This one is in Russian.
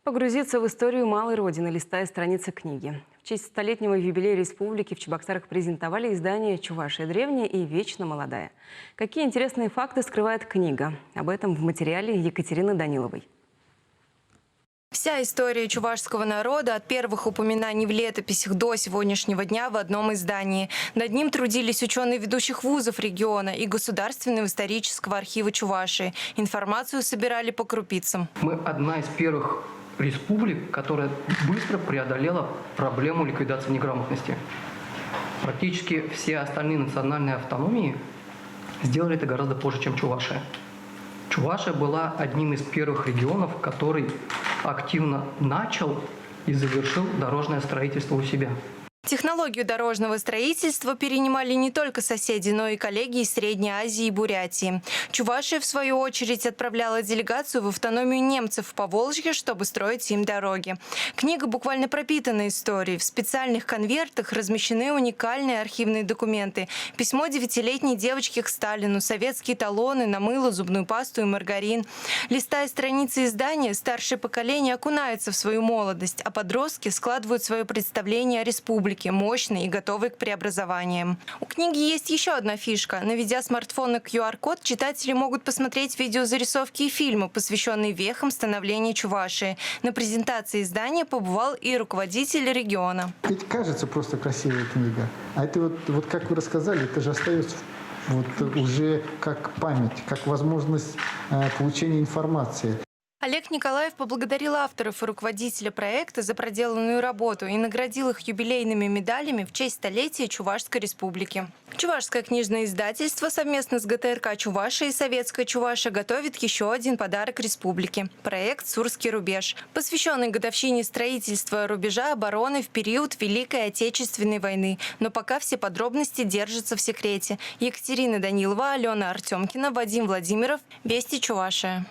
Погрузиться в историю малой родины, листая страницы книги. В честь столетнего юбилея республики в Чебоксарах презентовали издание «Чувашия древняя и вечно молодая». Какие интересные факты скрывает книга? Об этом в материале Екатерины Даниловой. Вся история чувашского народа от первых упоминаний в летописях до сегодняшнего дня в одном издании. Над ним трудились ученые ведущих вузов региона и Государственного исторического архива Чувашии. Информацию собирали по крупицам. Мы одна из первых республик, которая быстро преодолела проблему ликвидации неграмотности. Практически все остальные национальные автономии сделали это гораздо позже, чем Чувашия. Чувашия была одним из первых регионов, который активно начал и завершил дорожное строительство у себя. Технологию дорожного строительства перенимали не только соседи, но и коллеги из Средней Азии и Бурятии. Чувашия, в свою очередь, отправляла делегацию в автономию немцев в Поволжье, чтобы строить им дороги. Книга буквально пропитана историей. В специальных конвертах размещены уникальные архивные документы. Письмо 9-летней девочки к Сталину, советские талоны на мыло, зубную пасту и маргарин. Листая страницы издания, старшее поколение окунается в свою молодость, а подростки складывают свое представление о республике, мощный и готовый к преобразованиям. У книги есть еще одна фишка. Наведя смартфон на QR-код, читатели могут посмотреть видеозарисовки и фильмы, посвященные вехам становления Чувашии. На презентации издания побывал и руководитель региона. Ведь кажется просто красивая книга. А это вот как вы рассказали, это же остается уже как память, как возможность получения информации. Олег Николаев поблагодарил авторов и руководителя проекта за проделанную работу и наградил их юбилейными медалями в честь столетия Чувашской республики. Чувашское книжное издательство совместно с ГТРК Чувашия и Советская Чувашия готовит еще один подарок республике – проект «Сурский рубеж», посвященный годовщине строительства рубежа обороны в период Великой Отечественной войны. Но пока все подробности держатся в секрете. Екатерина Данилова, Алена Артемкина, Вадим Владимиров. Вести Чувашия.